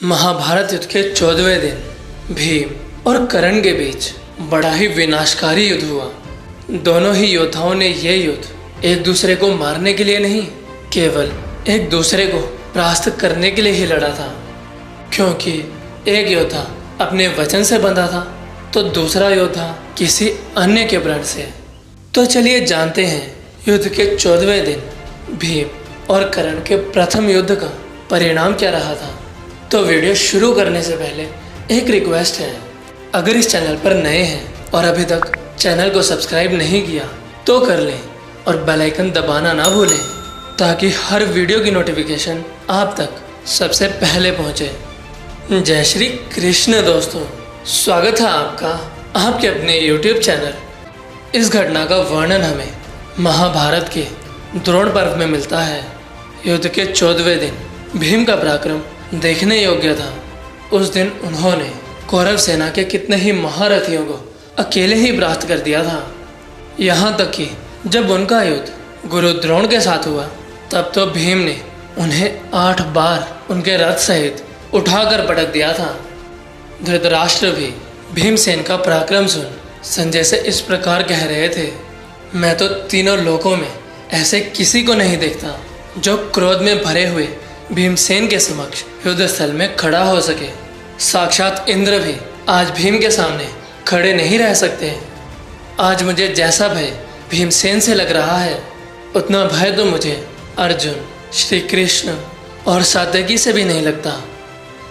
महाभारत युद्ध के 14वें दिन भीम और कर्ण के बीच बड़ा ही विनाशकारी युद्ध हुआ। दोनों ही योद्धाओं ने ये युद्ध एक दूसरे को मारने के लिए नहीं, केवल एक दूसरे को परास्त करने के लिए ही लड़ा था। क्योंकि एक योद्धा अपने वचन से बंधा था तो दूसरा योद्धा किसी अन्य के प्रण से। तो चलिए जानते हैं युद्ध के 14वें दिन भीम और कर्ण के प्रथम युद्ध का परिणाम क्या रहा था। तो वीडियो शुरू करने से पहले एक रिक्वेस्ट है, अगर इस चैनल पर नए हैं और अभी तक चैनल को सब्सक्राइब नहीं किया तो कर लें और बेल आइकन दबाना ना भूलें ताकि हर वीडियो की नोटिफिकेशन आप तक सबसे पहले पहुंचे। जय श्री कृष्ण दोस्तों, स्वागत है आपका आपके अपने YouTube चैनल। इस घटना का वर्णन हमें महाभारत के द्रोण पर्व में मिलता है। युद्ध के 14वें दिन भीम का पराक्रम देखने योग्य था। उस दिन उन्होंने कौरव सेना के कितने ही महारथियों को अकेले ही परास्त कर दिया था। यहाँ तक कि जब उनका युद्ध गुरु द्रोण के साथ हुआ तब तो भीम ने उन्हें 8 बार उनके रथ सहित उठाकर पटक दिया था। धृतराष्ट्र भी भीमसेन का पराक्रम सुन संजय से इस प्रकार कह रहे थे, मैं तो तीनों लोकों में ऐसे किसी को नहीं देखता जो क्रोध में भरे हुए भीमसेन के समक्ष युद्ध स्थल में खड़ा हो सके। साक्षात इंद्र भी आज भीम के सामने खड़े नहीं रह सकते। आज मुझे जैसा भय भीमसेन से लग रहा है उतना भय तो मुझे अर्जुन, श्री कृष्ण और सात्यकी से भी नहीं लगता।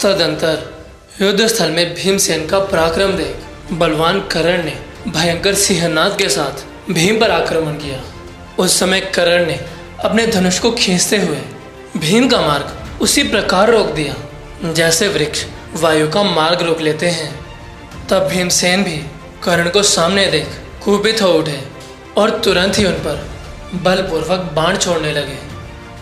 तदंतर युद्ध स्थल में भीमसेन का पराक्रम देख बलवान कर्ण ने भयंकर सिंहनाद के साथ भीम पर आक्रमण किया। उस समय कर्ण ने अपने धनुष को खींचते हुए भीम का मार्ग उसी प्रकार रोक दिया जैसे वृक्ष वायु का मार्ग रोक लेते हैं। तब भीमसेन भी कर्ण को सामने देख कुपित हो उठे और तुरंत ही उन पर बलपूर्वक बाण छोड़ने लगे।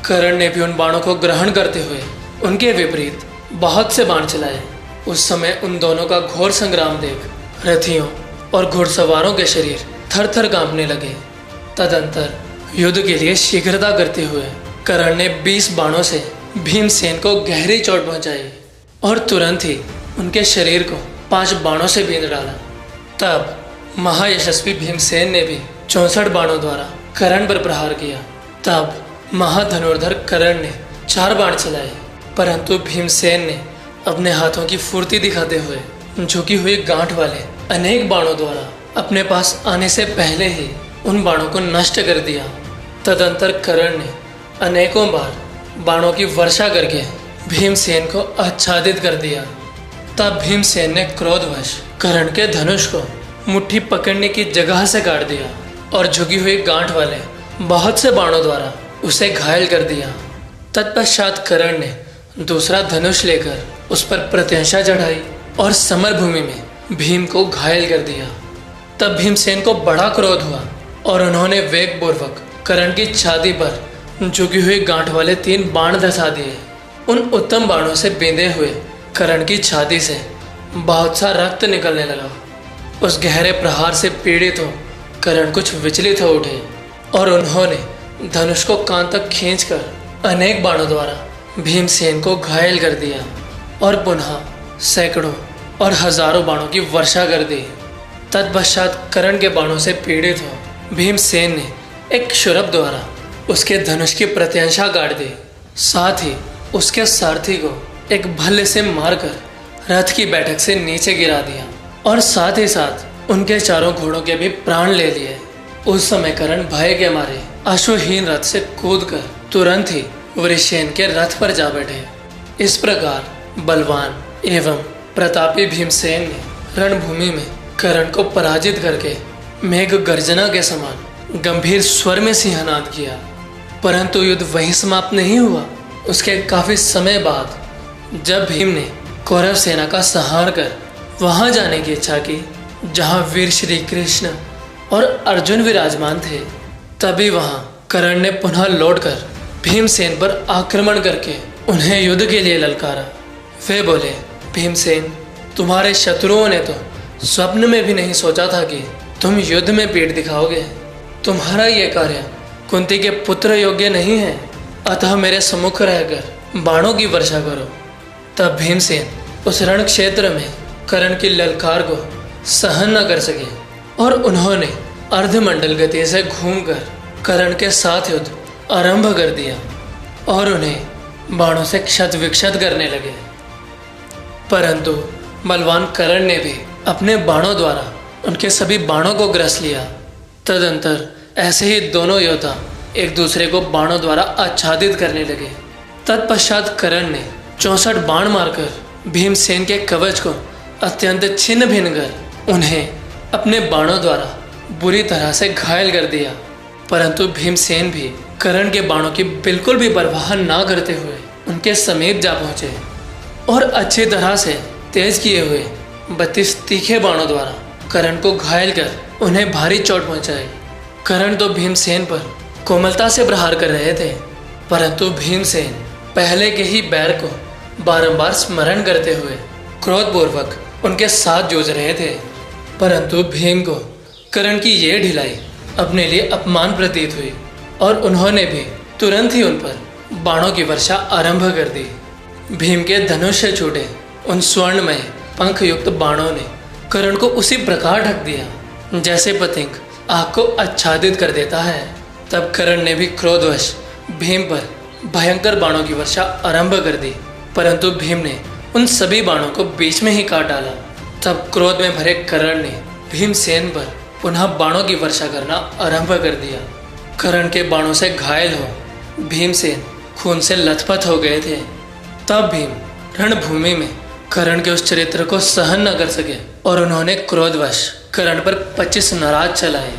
कर्ण ने भी उन बाणों को ग्रहण करते हुए उनके विपरीत बहुत से बाण चलाए। उस समय उन दोनों का घोर संग्राम देख रथियों और घुड़सवारों के शरीर थर थर कांपने लगे। तदंतर युद्ध के लिए शीघ्रता करते हुए कर्ण ने 20 बाणों से भीमसेन को गहरी चोट पहुंचाई और तुरंत ही उनके शरीर को 5 बाणों से बींध डाला। तब महायशस्वी भीमसेन ने भी 64 बाणों द्वारा कर्ण पर प्रहार किया। तब महाधनुर्धर कर्ण ने 4 बाण चलाए, परंतु भीमसेन ने अपने हाथों की फुर्ती दिखाते हुए झुकी हुई गांठ वाले अनेक बाणों द्वारा अपने पास आने से पहले ही उन बाणों को नष्ट कर दिया। तदंतर कर्ण ने अनेकों बार बाणों की वर्षा करके भीमसेन को आच्छादित कर दिया। तब भीमसेन ने क्रोधवश कर्ण के धनुष को मुट्ठी पकड़ने की जगह से काट दिया और झुकी हुई गांठ वाले बहुत से बाणों द्वारा उसे घायल कर दिया। तत्पश्चात कर्ण ने दूसरा धनुष लेकर उस पर प्रत्यंशा चढ़ाई और समर भूमि में भीम को घायल कर दिया। तब भीमसेन को बड़ा क्रोध हुआ और उन्होंने वेगपूर्वक कर्ण की छाती पर झुकी हुई गांठ वाले 3 बाण धसा दिए। उन उत्तम बाणों से बींधे हुए कर्ण की छाती से बहुत सा रक्त निकलने लगा। उस गहरे प्रहार से पीड़ित हो कर्ण कुछ विचलित हो उठे और उन्होंने धनुष को कान तक खींचकर अनेक बाणों द्वारा भीमसेन को घायल कर दिया और पुनः सैकड़ों और हजारों बाणों की वर्षा कर दी। तत्पश्चात कर्ण के बाणों से पीड़ित हो भीमसेन ने एक शुरभ द्वारा उसके धनुष की प्रत्यंशा काट दी। साथ ही उसके सारथी को एक भल्ले से मारकर रथ की बैठक से नीचे गिरा दिया और साथ ही साथ उनके 4 घोड़ों के भी प्राण ले लिए। उस समय कर्ण भय के मारे अश्वहीन रथ से कूदकर तुरंत ही वृषसेन के रथ पर जा बैठे। इस प्रकार बलवान एवं प्रतापी भीमसेन ने रणभूमि में कर्ण को पराजित करके मेघ गर्जना के समान गंभीर स्वर में सिंहनाद किया। परंतु युद्ध वहीं समाप्त नहीं हुआ। उसके काफी समय बाद जब भीम ने कौरव सेना का संहार कर वहां जाने की इच्छा की जहां वीर श्री कृष्ण और अर्जुन विराजमान थे, तभी वहां कर्ण ने पुनः लौटकर भीमसेन पर आक्रमण करके उन्हें युद्ध के लिए ललकारा। वे बोले, भीमसेन, तुम्हारे शत्रुओं ने तो स्वप्न में भी नहीं सोचा था कि तुम युद्ध में पीठ दिखाओगे। तुम्हारा ये कार्य कुंती के पुत्र योग्य नहीं है, अतः मेरे सम्मुख रहकर बाणों की वर्षा करो। तब भीमसेन उस रण क्षेत्र में कर्ण की ललकार को सहन न कर सके और उन्होंने अर्धमंडल गति से घूमकर कर्ण के साथ युद्ध आरंभ कर दिया और उन्हें बाणों से क्षत विक्षत करने लगे। परंतु बलवान कर्ण ने भी अपने बाणों द्वारा उनके सभी बाणों को ग्रस लिया। तदंतर ऐसे ही दोनों योद्धा एक दूसरे को बाणों द्वारा आच्छादित करने लगे। तत्पश्चात कर्ण ने 64 बाण मारकर भीमसेन के कवच को अत्यंत छिन्न भिन्न कर उन्हें अपने बाणों द्वारा बुरी तरह से घायल कर दिया। परंतु भीमसेन भी कर्ण के बाणों की बिल्कुल भी परवाह ना करते हुए उनके समीप जा पहुंचे और अच्छी तरह से तेज किए हुए 32 तीखे बाणों द्वारा कर्ण को घायल कर उन्हें भारी चोट पहुंचाई। कर्ण तो भीमसेन पर कोमलता से प्रहार कर रहे थे, परंतु भीमसेन पहले के ही बैर को बारंबार स्मरण करते हुए क्रोधपूर्वक उनके साथ जूझ रहे थे। परंतु भीम को कर्ण की ये ढिलाई अपने लिए अपमान प्रतीत हुई और उन्होंने भी तुरंत ही उन पर बाणों की वर्षा आरंभ कर दी। भीम के धनुष से छूटे उन स्वर्णमय पंख युक्त बाणों ने कर्ण को उसी प्रकार ढक दिया जैसे पतंग आग को आच्छादित कर देता है। तब कर्ण ने भी क्रोधवश भीम पर भयंकर बाणों की वर्षा आरंभ कर दी, परंतु भीम ने उन सभी बाणों को बीच में ही काट डाला। तब क्रोध में भरे कर्ण ने भीमसेन पर पुनः बाणों की वर्षा करना आरंभ कर दिया। कर्ण के बाणों से घायल हो भीमसेन खून से लथपथ हो गए थे। तब भीम रणभूमि में कर्ण के उस चरित्र को सहन न कर सके और उन्होंने क्रोधवश कर्ण पर 25 नाराज चलाए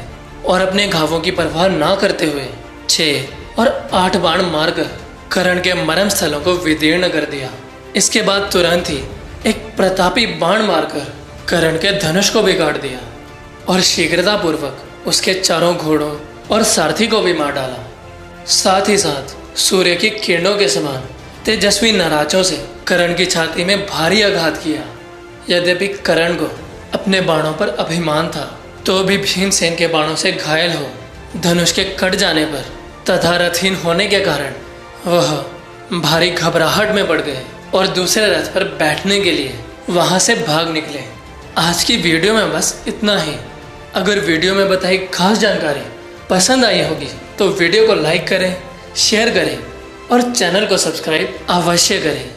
और अपने घावों की परवाह ना करते हुए 6 और 8 बाण मारकर कर्ण के मरम स्थलों को विदीर्ण कर दिया। इसके बाद तुरंत ही एक प्रतापी बाण मारकर कर्ण के धनुष को भी काट दिया और शीघ्रता पूर्वक उसके चारों घोड़ों और सारथी को भी मार डाला। साथ ही साथ सूर्य की किरणों के समान तेजस्वी नाराजों से कर्ण की छाती में भारी आघात किया। यद्यपि कर्ण को अपने बाणों पर अभिमान था, तो भी भीमसेन के बाणों से घायल हो धनुष के कट जाने पर तथा रथहीन होने के कारण वह भारी घबराहट में पड़ गए और दूसरे रथ पर बैठने के लिए वहां से भाग निकले। आज की वीडियो में बस इतना ही। अगर वीडियो में बताई खास जानकारी पसंद आई होगी तो वीडियो को लाइक करें, शेयर करें और चैनल को सब्सक्राइब अवश्य करें।